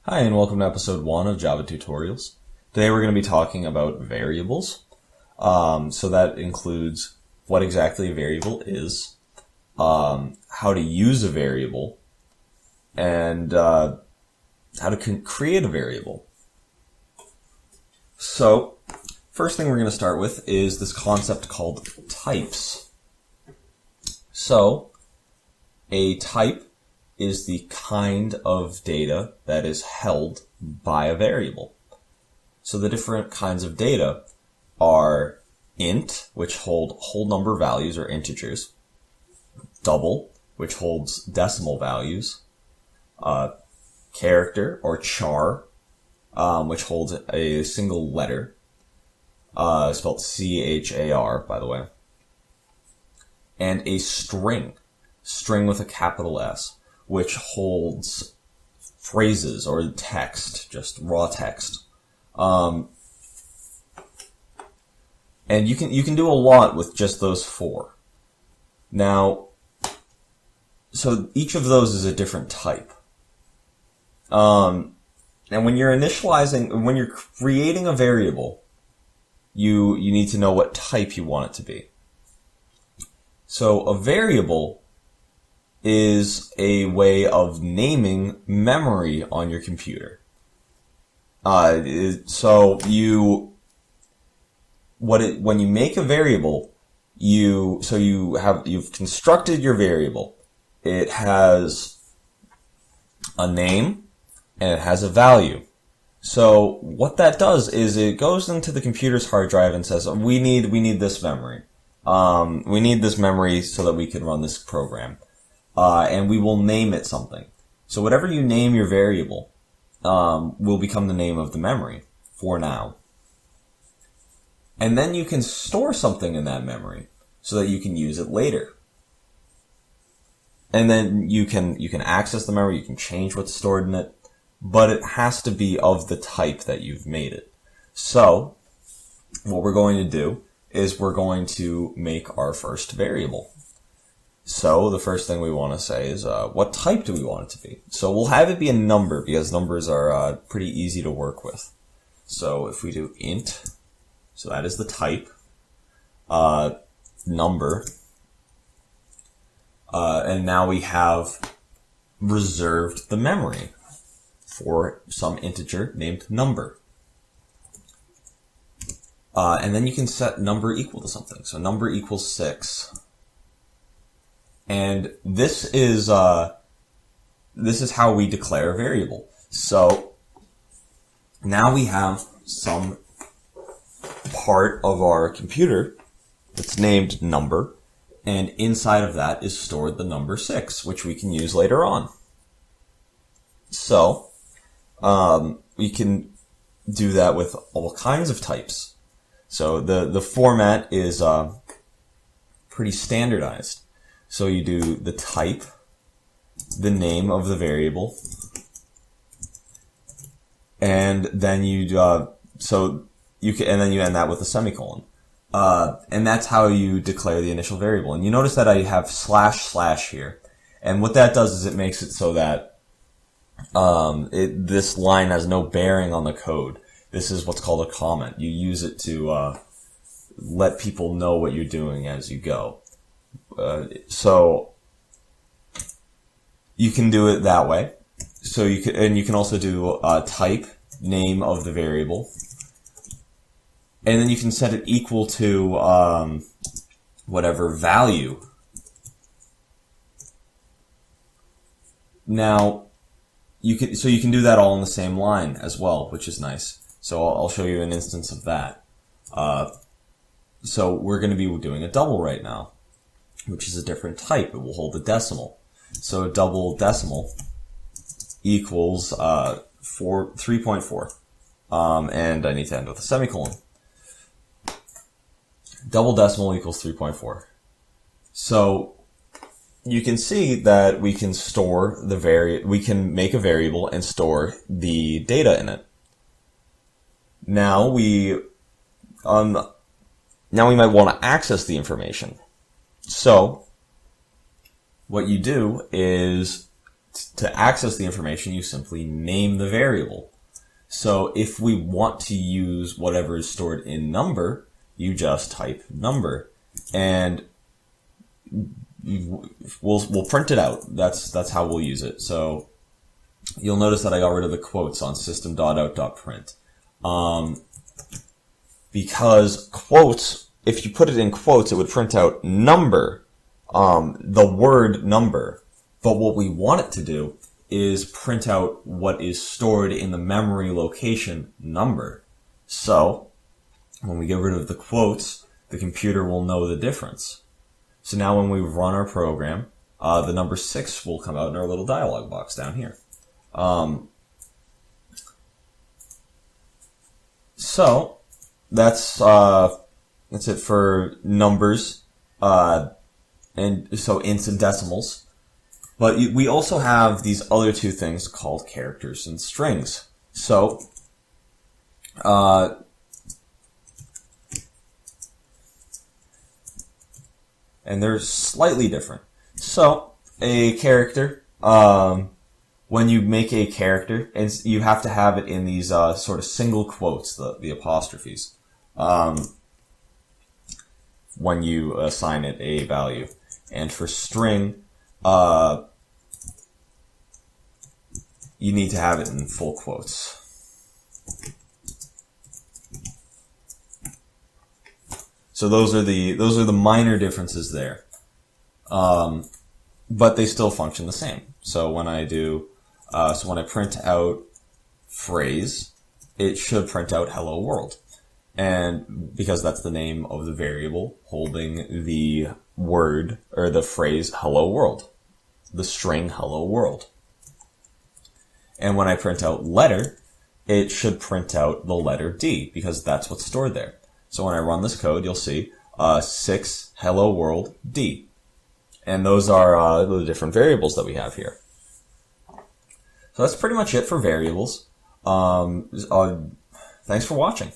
Hi, and welcome to episode 1 of Java Tutorials. Today we're going to be talking about variables. So that includes what exactly a variable is, how to use a variable, and how to create a variable. So, first thing we're going to start with is this concept called types. So, a type is the kind of data that is held by a variable. So the different kinds of data are int, which hold whole number values or integers, double, which holds decimal values, character or char, which holds a single letter, spelled C-H-A-R, by the way, and a string with a capital S, which holds phrases or text, just raw text. And you can do a lot with just those four. Now, so each of those is a different type. And when you're when you're creating a variable, you need to know what type you want it to be. So a variable is a way of naming memory on your computer. When you make a variable, you've constructed your variable. It has a name and it has a value. So what that does is it goes into the computer's hard drive and says, we need this memory. We need this memory so that we can run this program. And we will name it something. So whatever you name your variable will become the name of the memory for now. And then you can store something in that memory so that you can use it later. And then you can access the memory, you can change what's stored in it, but it has to be of the type that you've made it. So what we're going to do is we're going to make our first variable. So the first thing we want to say is, what type do we want it to be? So we'll have it be a number because numbers are pretty easy to work with. So if we do int, so that is the type, number, and now we have reserved the memory for some integer named number. And then you can set number equal to something. So number equals 6. And this is how we declare a variable. So now we have some part of our computer that's named number, and inside of that is stored the number 6, which we can use later on. So we can do that with all kinds of types. So the format is pretty standardized. So you do the type, the name of the variable, and then you end that with a semicolon. And that's how you declare the initial variable. And you notice that I have // here. And what that does is it makes it so that this line has no bearing on the code. This is what's called a comment. You use it to let people know what you're doing as you go. So you can do it that way. So you can also do type, name of the variable, and then you can set it equal to whatever value. Now you can do that all in the same line as well, which is nice. So I'll show you an instance of that. So we're going to be doing a double right now, which is a different type. It will hold a decimal. So a double decimal equals 3.4. And I need to end with a semicolon. Double decimal equals 3.4. So you can see that we can store we can make a variable and store the data in it. Now we might want to access the information. So what you do is to access the information, you simply name the variable. So if we want to use whatever is stored in number, you just type number, and we'll print it out. That's how we'll use it. So you'll notice that I got rid of the quotes on system.out.print. Because quotes, if you put it in quotes, it would print out number, the word number. But what we want it to do is print out what is stored in the memory location number. So when we get rid of the quotes, the computer will know the difference. So now when we run our program, the number 6 will come out in our little dialog box down here. So that's it for numbers, and so ints and decimals. But we also have these other two things called characters and strings. So, and they're slightly different. So, a character, when you make a character, and you have to have it in these sort of single quotes, the apostrophes, when you assign it a value. And for string, you need to have it in full quotes. So those are the minor differences there. But they still function the same. So when I print out phrase, it should print out hello world. And because that's the name of the variable holding the word or the phrase hello world, the string hello world. And when I print out letter, it should print out the letter D because that's what's stored there. So when I run this code, you'll see 6 hello world D. And those are the different variables that we have here. So that's pretty much it for variables. Thanks for watching.